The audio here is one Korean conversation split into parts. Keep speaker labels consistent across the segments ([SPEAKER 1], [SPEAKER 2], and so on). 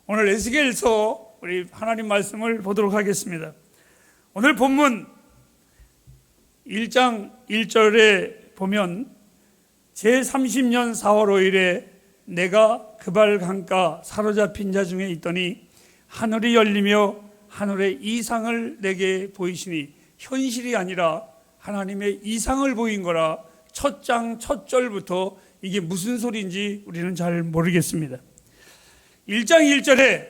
[SPEAKER 1] 오늘 에스겔서 우리 하나님 말씀을 보도록 하겠습니다. 오늘 본문 1장 1절에 보면 제30년 4월 5일에 내가 그발 강가 사로잡힌 자 중에 있더니 하늘이 열리며 하늘의 이상을 내게 보이시니, 현실이 아니라 하나님의 이상을 보인 거라. 첫 장 첫 절부터 이게 무슨 소리인지 우리는 잘 모르겠습니다. 1장 1절에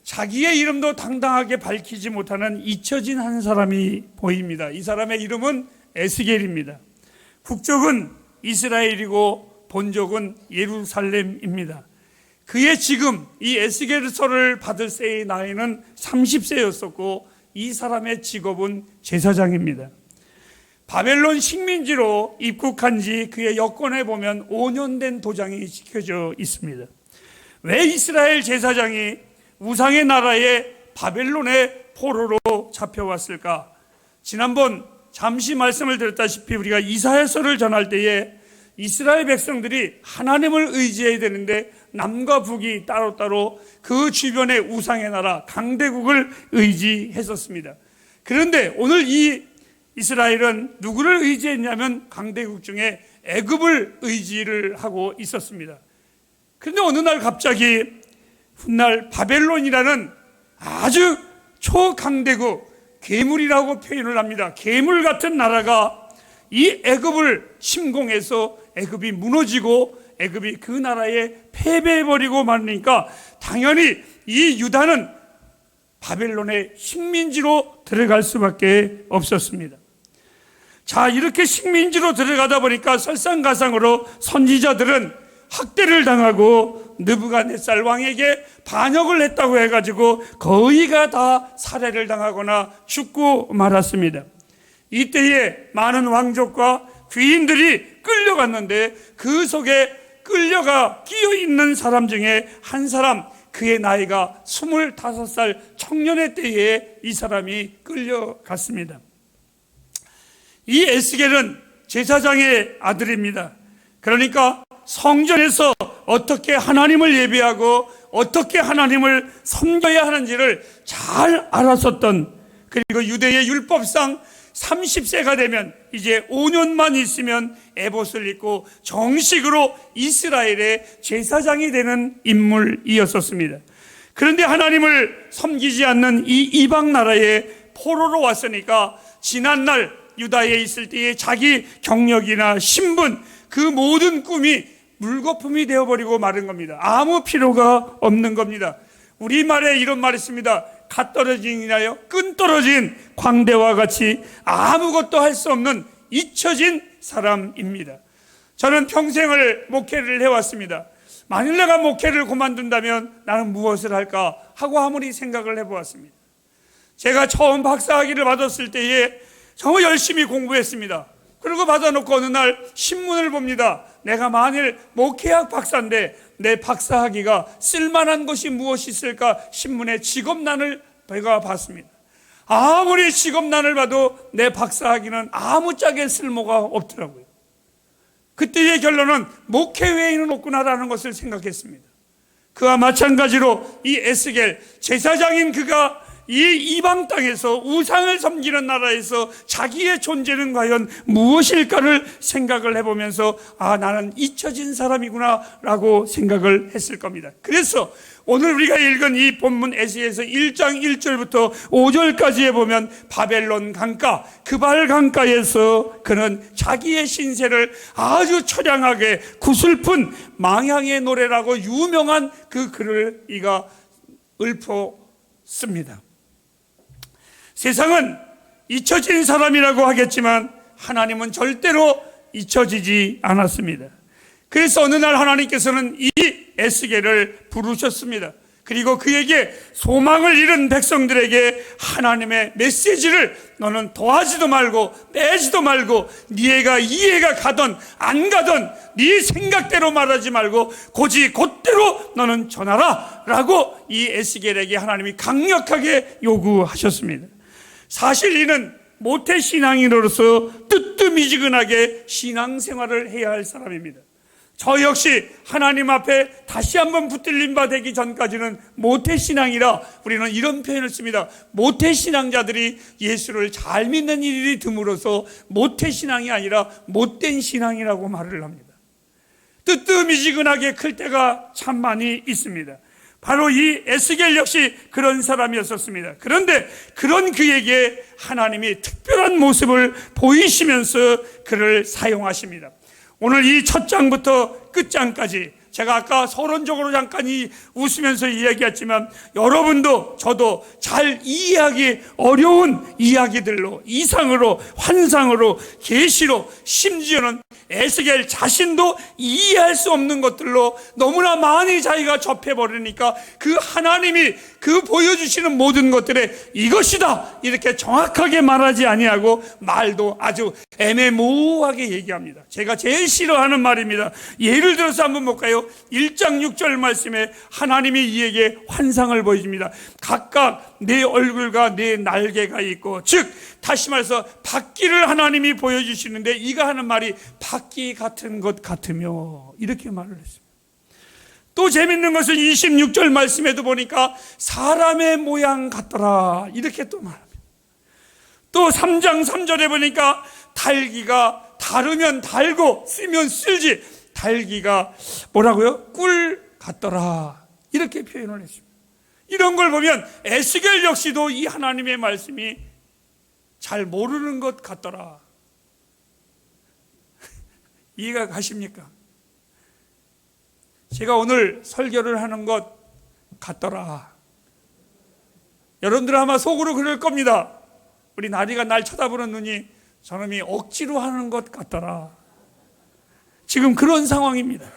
[SPEAKER 1] 자기의 이름도 당당하게 밝히지 못하는 잊혀진 한 사람이 보입니다. 이 사람의 이름은 에스겔입니다. 국적은 이스라엘이고 본적은 예루살렘입니다. 그의 지금 이 에스겔서를 받을 때의 나이는 30세였었고 이 사람의 직업은 제사장입니다. 바벨론 식민지로 입국한 지 그의 여권에 보면 5년 된 도장이 찍혀져 있습니다. 왜 이스라엘 제사장이 우상의 나라에 바벨론의 포로로 잡혀왔을까? 지난번 잠시 말씀을 드렸다시피 우리가 이사야서를 전할 때에 이스라엘 백성들이 하나님을 의지해야 되는데 남과 북이 따로따로 그 주변의 우상의 나라 강대국을 의지했었습니다. 그런데 오늘 이 이스라엘은 누구를 의지했냐면 강대국 중에 애굽을 의지를 하고 있었습니다. 그런데 어느 날 갑자기 훗날 바벨론이라는 아주 초강대국, 괴물이라고 표현을 합니다. 괴물 같은 나라가 이 애굽을 침공해서 애굽이 무너지고 애굽이 그 나라에 패배해버리고 말으니까 당연히 이 유다는 바벨론의 식민지로 들어갈 수밖에 없었습니다. 자, 이렇게 식민지로 들어가다 보니까 설상가상으로 선지자들은 학대를 당하고 느부갓네살 왕에게 반역을 했다고 해가지고 거의가 다 살해를 당하거나 죽고 말았습니다. 이때에 많은 왕족과 귀인들이 끌려갔는데 그 속에 끌려가 끼어있는 사람 중에 한 사람, 그의 나이가 25살 청년의 때에 이 사람이 끌려갔습니다. 이 에스겔은 제사장의 아들입니다. 그러니까 성전에서 어떻게 하나님을 예배하고 어떻게 하나님을 섬겨야 하는지를 잘 알았었던, 그리고 유대의 율법상 30세가 되면 이제 5년만 있으면 에봇을 입고 정식으로 이스라엘의 제사장이 되는 인물이었었습니다. 그런데 하나님을 섬기지 않는 이 이방 나라에 포로로 왔으니까 지난날 유다에 있을 때의 자기 경력이나 신분, 그 모든 꿈이 물거품이 되어버리고 마른 겁니다. 아무 필요가 없는 겁니다. 우리말에 이런 말이 있습니다. 갓 떨어진이나요? 끈 떨어진 광대와 같이 아무것도 할 수 없는 잊혀진 사람입니다. 저는 평생을 목회를 해왔습니다. 만일 내가 목회를 그만둔다면 나는 무엇을 할까 하고 아무리 생각을 해보았습니다. 제가 처음 박사학위를 받았을 때에 정말 열심히 공부했습니다. 그리고 받아놓고 어느 날 신문을 봅니다. 내가 만일 목회학 박사인데 내 박사학위가 쓸만한 것이 무엇이 있을까 신문에 직업란을 제가 봤습니다. 아무리 직업란을 봐도 내 박사학위는 아무짝에 쓸모가 없더라고요. 그때의 결론은 목회 외에는 없구나라는 것을 생각했습니다. 그와 마찬가지로 이 에스겔 제사장인 그가 이 이방 땅에서 우상을 섬기는 나라에서 자기의 존재는 과연 무엇일까를 생각을 해보면서 나는 잊혀진 사람이구나 라고 생각을 했을 겁니다. 그래서 오늘 우리가 읽은 이 본문 에스겔서 1장 1절부터 5절까지에 보면 바벨론 강가, 그발 강가에서 그는 자기의 신세를 아주 처량하게 구슬픈 망향의 노래라고 유명한 그 글을 이가 읊었습니다. 세상은 잊혀진 사람이라고 하겠지만 하나님은 절대로 잊혀지지 않았습니다. 그래서 어느 날 하나님께서는 이 에스겔을 부르셨습니다. 그리고 그에게 소망을 잃은 백성들에게 하나님의 메시지를 너는 더하지도 말고 빼지도 말고 네 애가 이해가 가든 안 가든 네 생각대로 말하지 말고 고지 곧대로 너는 전하라 라고 이 에스겔에게 하나님이 강력하게 요구하셨습니다. 사실 이는 모태신앙인으로서 뜨뜻미지근하게 신앙생활을 해야 할 사람입니다. 저 역시 하나님 앞에 다시 한번 붙들림 바 되기 전까지는 모태신앙이라 우리는 이런 표현을 씁니다. 모태신앙자들이 예수를 잘 믿는 일이 드물어서 모태신앙이 아니라 못된 신앙이라고 말을 합니다. 뜨뜻미지근하게 클 때가 참 많이 있습니다. 바로 이 에스겔 역시 그런 사람이었었습니다. 그런데 그런 그에게 하나님이 특별한 모습을 보이시면서 그를 사용하십니다. 오늘 이 첫 장부터 끝장까지 제가 아까 서론적으로 잠깐 웃으면서 이야기했지만 여러분도 저도 잘 이해하기 어려운 이야기들로, 이상으로, 환상으로, 계시로, 심지어는 에스겔 자신도 이해할 수 없는 것들로 너무나 많이 자기가 접해버리니까 그 하나님이 그 보여주시는 모든 것들에 이것이다 이렇게 정확하게 말하지 아니하고 말도 아주 애매모호하게 얘기합니다. 제가 제일 싫어하는 말입니다. 예를 들어서 한번 볼까요? 1장 6절 말씀에 하나님이 이에게 환상을 보여줍니다. 각각 내 얼굴과 내 날개가 있고, 즉 다시 말해서 바퀴를 하나님이 보여주시는데 이가 하는 말이 바퀴 같은 것 같으며 이렇게 말을 했습니다. 또 재밌는 것은 26절 말씀에도 보니까 사람의 모양 같더라 이렇게 또 말합니다. 또 3장 3절에 보니까 달기가 다르면 달고 쓰면 쓸지 달기가 뭐라고요? 꿀 같더라 이렇게 표현을 했습니다. 이런 걸 보면 에스겔 역시도 이 하나님의 말씀이 잘 모르는 것 같더라. 이해가 가십니까? 제가 오늘 설교를 하는 것 같더라. 여러분들 아마 속으로 그럴 겁니다. 우리 나리가 날 쳐다보는 눈이 저놈이 억지로 하는 것 같더라. 지금 그런 상황입니다.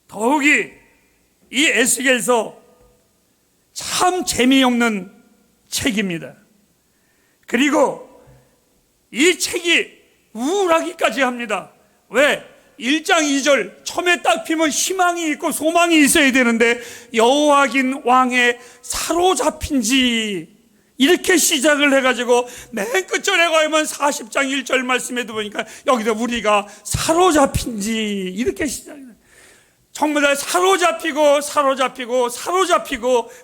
[SPEAKER 1] 더욱이 이 에스겔서 참 재미없는 책입니다. 그리고 이 책이 우울하기까지 합니다. 왜? 1장 2절 처음에 딱 피면 희망이 있고 소망이 있어야 되는데 여호와긴 왕의 사로잡힌 지 이렇게 시작을 해가지고 맨 끝절에 가면 40장 1절 말씀에도 보니까 여기도 우리가 사로잡힌 지 이렇게 시작해요. 전부 다 사로잡히고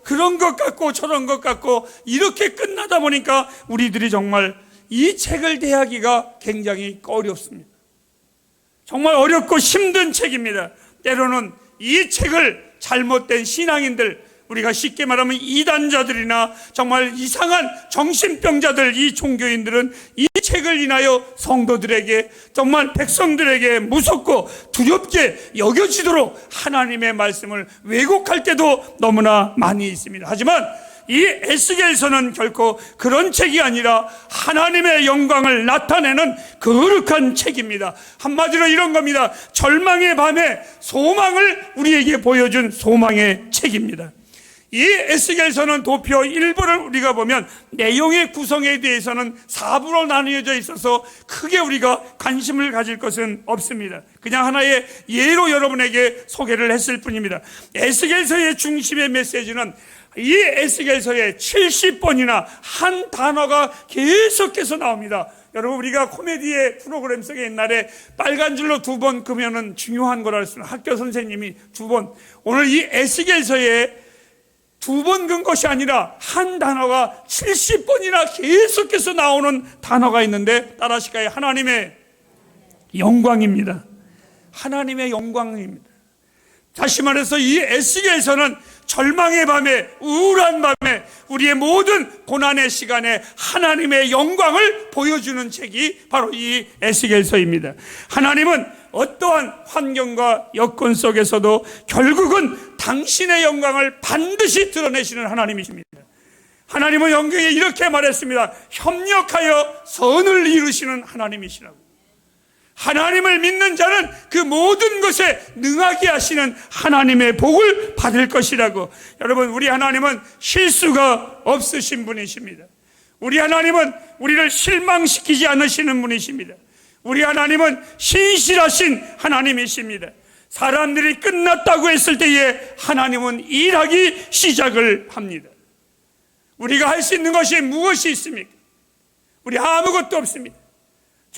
[SPEAKER 1] 그런 것 같고 저런 것 같고 이렇게 끝나다 보니까 우리들이 정말 이 책을 대하기가 굉장히 어렵습니다. 정말 어렵고 힘든 책입니다. 때로는 이 책을 잘못된 신앙인들, 우리가 쉽게 말하면 이단자들이나 정말 이상한 정신병자들, 이 종교인들은 이 책을 인하여 성도들에게 정말 백성들에게 무섭고 두렵게 여겨지도록 하나님의 말씀을 왜곡할 때도 너무나 많이 있습니다. 하지만 이 에스겔서는 결코 그런 책이 아니라 하나님의 영광을 나타내는 거룩한 책입니다. 한마디로 이런 겁니다. 절망의 밤에 소망을 우리에게 보여준 소망의 책입니다. 이 에스겔서는 도표 1부를 우리가 보면 내용의 구성에 대해서는 4부로 나뉘어져 있어서 크게 우리가 관심을 가질 것은 없습니다. 그냥 하나의 예로 여러분에게 소개를 했을 뿐입니다. 에스겔서의 중심의 메시지는 이 에스겔서에 70번이나 한 단어가 계속해서 나옵니다. 여러분, 우리가 코미디의 프로그램 속에 옛날에 빨간 줄로 2번 그면은 중요한 거라 했습니다. 학교 선생님이 2번. 오늘 이 에스겔서에 2번 근 것이 아니라 한 단어가 70번이나 계속해서 나오는 단어가 있는데 따라하실까요? 하나님의 영광입니다. 하나님의 영광입니다. 다시 말해서 이 에스겔서는 절망의 밤에, 우울한 밤에, 우리의 모든 고난의 시간에 하나님의 영광을 보여주는 책이 바로 이 에스겔서입니다. 하나님은 어떠한 환경과 여건 속에서도 결국은 당신의 영광을 반드시 드러내시는 하나님이십니다. 하나님은 성경에 이렇게 말했습니다. 협력하여 선을 이루시는 하나님이시라고. 하나님을 믿는 자는 그 모든 것에 능하게 하시는 하나님의 복을 받을 것이라고. 여러분, 우리 하나님은 실수가 없으신 분이십니다. 우리 하나님은 우리를 실망시키지 않으시는 분이십니다. 우리 하나님은 신실하신 하나님이십니다. 사람들이 끝났다고 했을 때에 하나님은 일하기 시작을 합니다. 우리가 할 수 있는 것이 무엇이 있습니까? 우리 아무것도 없습니다.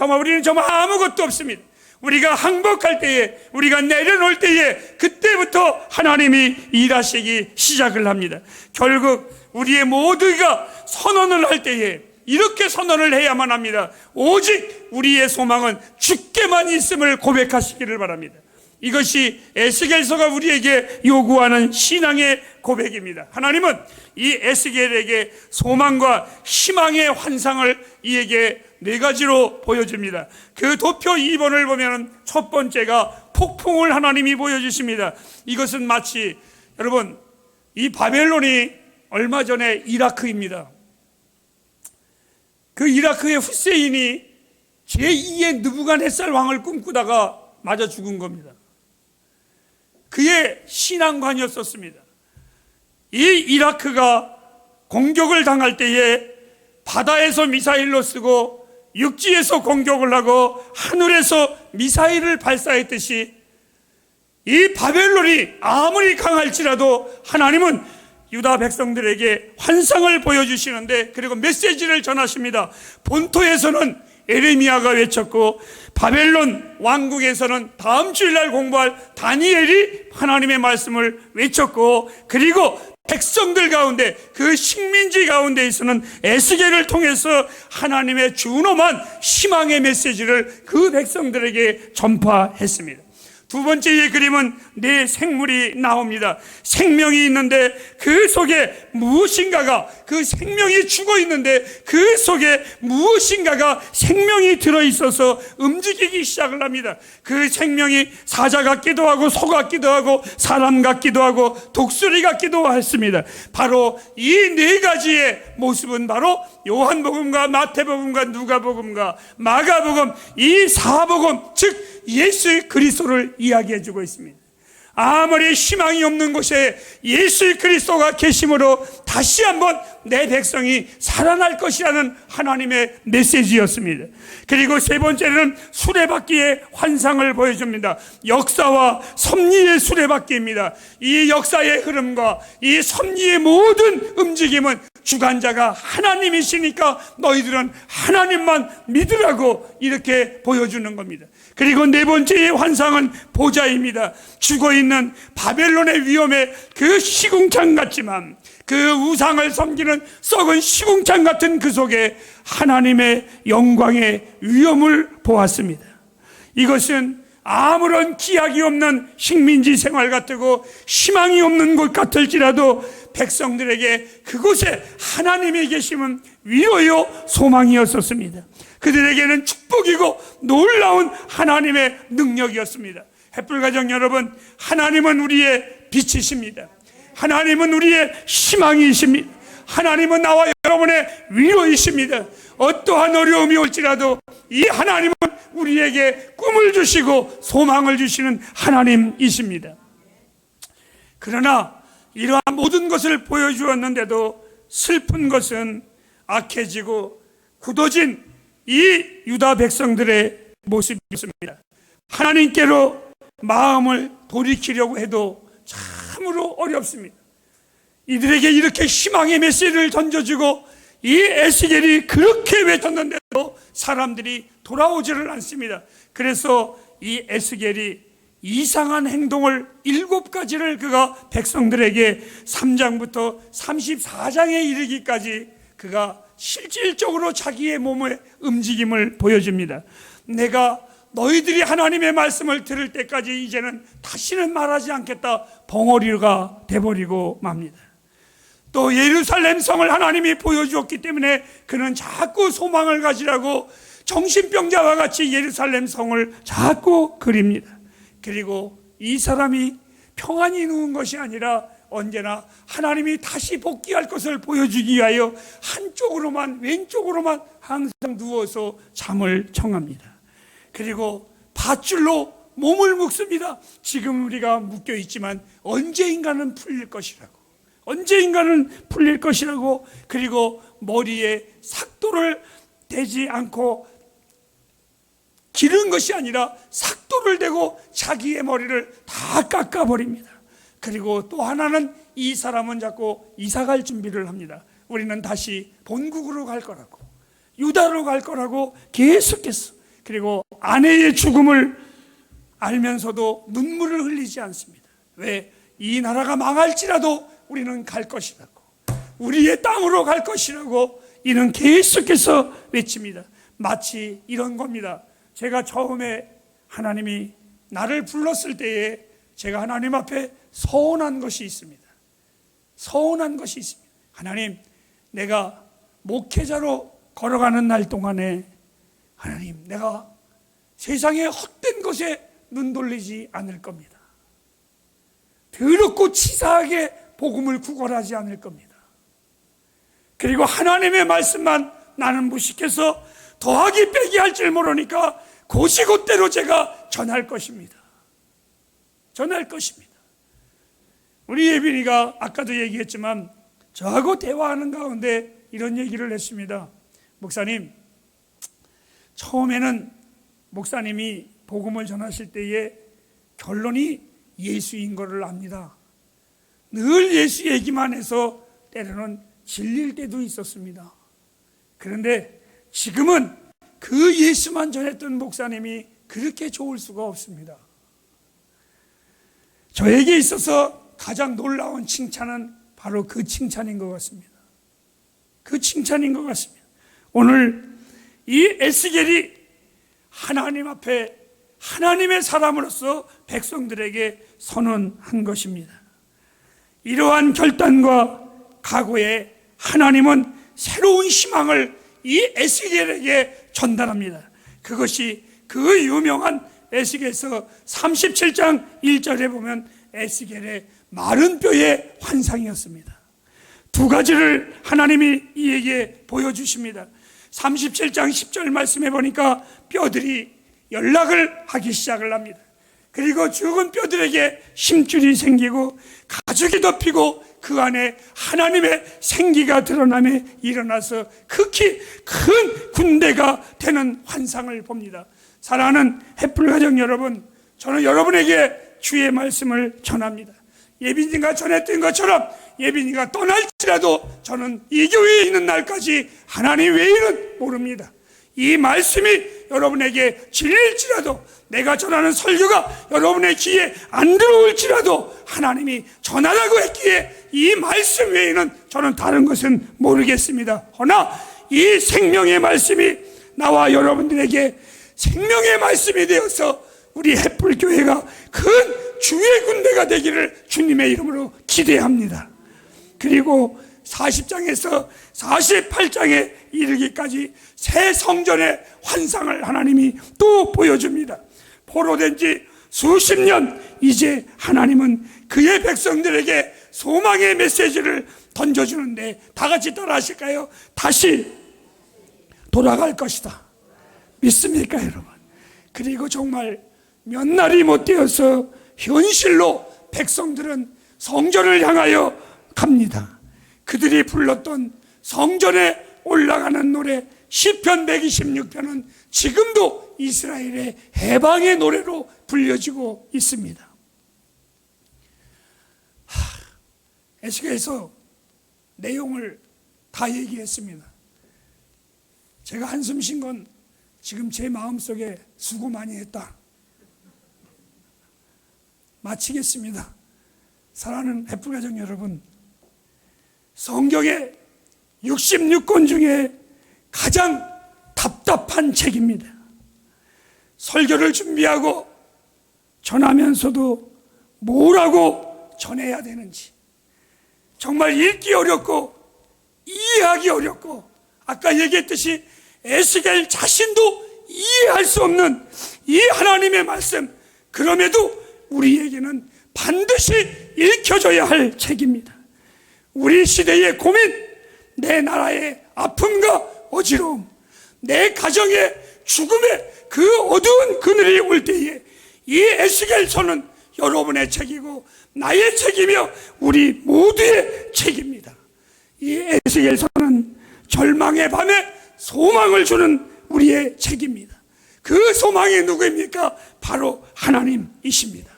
[SPEAKER 1] 우리는 정말 아무것도 없습니다. 우리가 항복할 때에, 우리가 내려놓을 때에, 그때부터 하나님이 일하시기 시작을 합니다. 결국 우리의 모두가 선언을 할 때에 이렇게 선언을 해야만 합니다. 오직 우리의 소망은 주께만 있음을 고백하시기를 바랍니다. 이것이 에스겔서가 우리에게 요구하는 신앙의 고백입니다. 하나님은 이 에스겔에게 소망과 희망의 환상을 이에게 네 가지로 보여줍니다. 그 도표 2번을 보면 첫 번째가 폭풍을 하나님이 보여주십니다. 이것은 마치, 여러분, 이 바벨론이 얼마 전에 이라크입니다. 그 이라크의 후세인이 제2의 느부갓네살 왕을 꿈꾸다가 맞아 죽은 겁니다. 그의 신앙관이었습니다. 이 이라크가 공격을 당할 때에 바다에서 미사일로 쓰고 육지에서 공격을 하고 하늘에서 미사일을 발사했듯이 이 바벨론이 아무리 강할지라도 하나님은 유다 백성들에게 환상을 보여주시는데, 그리고 메시지를 전하십니다. 본토에서는 에레미야가 외쳤고 바벨론 왕국에서는 다음 주일날 공부할 다니엘이 하나님의 말씀을 외쳤고, 그리고 백성들 가운데, 그 식민지 가운데에서는 에스겔을 통해서 하나님의 준엄한 희망의 메시지를 그 백성들에게 전파했습니다. 두 번째의 그림은 네 생물이 나옵니다. 생명이 있는데 그 속에 무엇인가가, 그 생명이 죽어 있는데 그 속에 무엇인가가 생명이 들어있어서 움직이기 시작을 합니다. 그 생명이 사자 같기도 하고 소 같기도 하고 사람 같기도 하고 독수리 같기도 했습니다. 바로 이 네 가지의 모습은 바로 요한복음과 마태복음과 누가복음과 마가복음, 이 사복음, 즉 예수 그리스도를 이야기해주고 있습니다. 아무리 희망이 없는 곳에 예수 그리스도가 계심으로 다시 한번 내 백성이 살아날 것이라는 하나님의 메시지였습니다. 그리고 세 번째는 수레바퀴의 환상을 보여줍니다. 역사와 섭리의 수레바퀴입니다. 이 역사의 흐름과 이 섭리의 모든 움직임은 주관자가 하나님이시니까 너희들은 하나님만 믿으라고 이렇게 보여주는 겁니다. 그리고 네 번째의 환상은 보좌입니다. 죽어있는 바벨론의 위험에 그 시궁창 같지만, 그 우상을 섬기는 썩은 시궁창 같은 그 속에 하나님의 영광의 위엄을 보았습니다. 이것은 아무런 기약이 없는 식민지 생활 같고 희망이 없는 곳 같을지라도 백성들에게 그곳에 하나님이 계심은 위로요 소망이었었습니다. 그들에게는 축복이고 놀라운 하나님의 능력이었습니다. 햇불가정 여러분, 하나님은 우리의 빛이십니다. 하나님은 우리의 희망이십니다. 하나님은 나와 여러분의 위로이십니다. 어떠한 어려움이 올지라도 이 하나님은 우리에게 꿈을 주시고 소망을 주시는 하나님이십니다. 그러나 이러한 모든 것을 보여주었는데도 슬픈 것은 악해지고 굳어진 이 유다 백성들의 모습이었습니다. 하나님께로 마음을 돌이키려고 해도 참으로 어렵습니다. 이들에게 이렇게 희망의 메시지를 던져주고 이 에스겔이 그렇게 외쳤는데도 사람들이 돌아오지를 않습니다. 그래서 이 에스겔이 이상한 행동을 7가지를 그가 백성들에게 3장부터 34장에 이르기까지 그가 실질적으로 자기의 몸의 움직임을 보여줍니다. 내가 너희들이 하나님의 말씀을 들을 때까지 이제는 다시는 말하지 않겠다, 벙어리가 돼버리고 맙니다. 또 예루살렘 성을 하나님이 보여주었기 때문에 그는 자꾸 소망을 가지라고 정신병자와 같이 예루살렘 성을 자꾸 그립니다. 그리고 이 사람이 평안히 누운 것이 아니라 언제나 하나님이 다시 복귀할 것을 보여주기 위하여 한쪽으로만, 왼쪽으로만 항상 누워서 잠을 청합니다. 그리고 밧줄로 몸을 묶습니다. 지금 우리가 묶여 있지만 언제인가는 풀릴 것이라고, 언제인가는 풀릴 것이라고. 그리고 머리에 삭도를 대지 않고 기른 것이 아니라 삭도를 대고 자기의 머리를 다 깎아버립니다. 그리고 또 하나는 이 사람은 자꾸 이사갈 준비를 합니다. 우리는 다시 본국으로 갈 거라고, 유다로 갈 거라고 계속해서. 그리고 아내의 죽음을 알면서도 눈물을 흘리지 않습니다. 왜? 이 나라가 망할지라도 우리는 갈 것이라고, 우리의 땅으로 갈 것이라고 이는 계속해서 외칩니다. 마치 이런 겁니다. 제가 처음에 하나님이 나를 불렀을 때에 제가 하나님 앞에 서운한 것이 있습니다. 서운한 것이 있습니다. 하나님, 내가 목회자로 걸어가는 날 동안에 하나님, 내가 세상의 헛된 것에 눈 돌리지 않을 겁니다. 더럽고 치사하게 복음을 구걸하지 않을 겁니다. 그리고 하나님의 말씀만 나는 무식해서 더하기 빼기 할 줄 모르니까 곧이곧대로 제가 전할 것입니다. 전할 것입니다. 우리 예빈이가 아까도 얘기했지만 저하고 대화하는 가운데 이런 얘기를 했습니다. 목사님, 처음에는 목사님이 복음을 전하실 때에 결론이 예수인 것을 압니다. 늘 예수 얘기만 해서 때로는 질릴 때도 있었습니다. 그런데 지금은 그 예수만 전했던 목사님이 그렇게 좋을 수가 없습니다. 저에게 있어서 가장 놀라운 칭찬은 바로 그 칭찬인 것 같습니다. 그 칭찬인 것 같습니다. 오늘 이 에스겔이 하나님 앞에 하나님의 사람으로서 백성들에게 선언한 것입니다. 이러한 결단과 각오에 하나님은 새로운 희망을 이 에스겔에게 전달합니다. 그것이 그 유명한 에스겔서 37장 1절에 보면 에스겔의 마른 뼈의 환상이었습니다. 두 가지를 하나님이 이에게 보여주십니다. 37장 10절 말씀해 보니까 뼈들이 연락을 하기 시작을 합니다. 그리고 죽은 뼈들에게 힘줄이 생기고 가죽이 덮이고 그 안에 하나님의 생기가 드러나며 일어나서 극히 큰 군대가 되는 환상을 봅니다. 사랑하는 햇불가정 여러분, 저는 여러분에게 주의 말씀을 전합니다. 예빈이가 전했던 것처럼 예빈이가 떠날지라도 저는 이 교회에 있는 날까지 하나님 외에는 모릅니다. 이 말씀이 여러분에게 질릴지라도, 내가 전하는 설교가 여러분의 귀에 안 들어올지라도 하나님이 전하라고 했기에 이 말씀 외에는 저는 다른 것은 모르겠습니다. 허나 이 생명의 말씀이 나와 여러분들에게 생명의 말씀이 되어서 우리 햇불교회가 큰 주의 군대가 되기를 주님의 이름으로 기대합니다. 그리고 40장에서 48장에 이르기까지 새 성전의 환상을 하나님이 또 보여줍니다. 포로된 지 수십 년, 이제 하나님은 그의 백성들에게 소망의 메시지를 던져주는데, 다 같이 따라 하실까요? 다시 돌아갈 것이다. 믿습니까, 여러분? 그리고 정말 몇 날이 못 되어서 현실로 백성들은 성전을 향하여 갑니다. 그들이 불렀던 성전에 올라가는 노래 시편 126편은 지금도 이스라엘의 해방의 노래로 불려지고 있습니다. 에스겔서 내용을 다 얘기했습니다. 제가 한숨 쉰 건 지금 제 마음속에 수고 많이 했다. 마치겠습니다. 사랑하는 햇불가정 여러분, 성경의 66권 중에 가장 답답한 책입니다. 설교를 준비하고 전하면서도 뭐라고 전해야 되는지 정말 읽기 어렵고 이해하기 어렵고, 아까 얘기했듯이 에스겔 자신도 이해할 수 없는 이 하나님의 말씀, 그럼에도 우리에게는 반드시 읽혀져야 할 책입니다. 우리 시대의 고민, 내 나라의 아픔과 어지러움, 내 가정의 죽음의 그 어두운 그늘이 올 때에 이 에스겔서는 여러분의 책이고 나의 책이며 우리 모두의 책입니다. 이 에스겔서는 절망의 밤에 소망을 주는 우리의 책입니다. 그 소망이 누구입니까? 바로 하나님이십니다.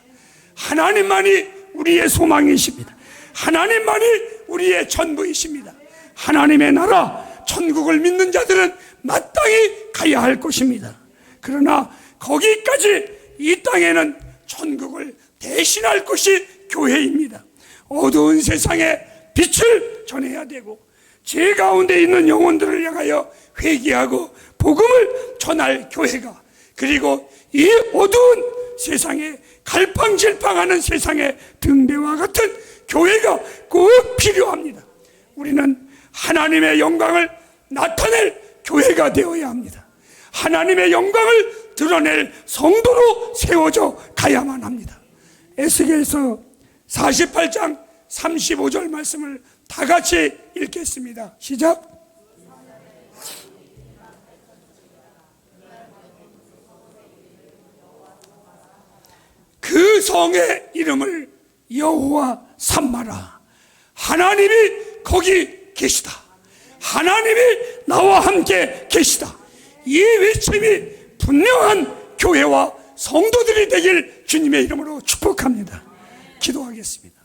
[SPEAKER 1] 하나님만이 우리의 소망이십니다. 하나님만이 우리의 전부이십니다. 하나님의 나라 천국을 믿는 자들은 마땅히 가야 할 것입니다. 그러나 거기까지 이 땅에는 천국을 대신할 것이 교회입니다. 어두운 세상에 빛을 전해야 되고 죄 가운데 있는 영혼들을 향하여 회개하고 복음을 전할 교회가, 그리고 이 어두운 세상에 갈팡질팡하는 세상의 등대와 같은 교회가 꼭 필요합니다. 우리는 하나님의 영광을 나타낼 교회가 되어야 합니다. 하나님의 영광을 드러낼 성도로 세워져 가야만 합니다. 에스겔서 48장 35절 말씀을 다 같이 읽겠습니다. 시작. 그 성의 이름을 여호와 삼마라. 하나님이 거기 계시다. 하나님이 나와 함께 계시다. 이 외침이 분명한 교회와 성도들이 되길 주님의 이름으로 축복합니다. 기도하겠습니다.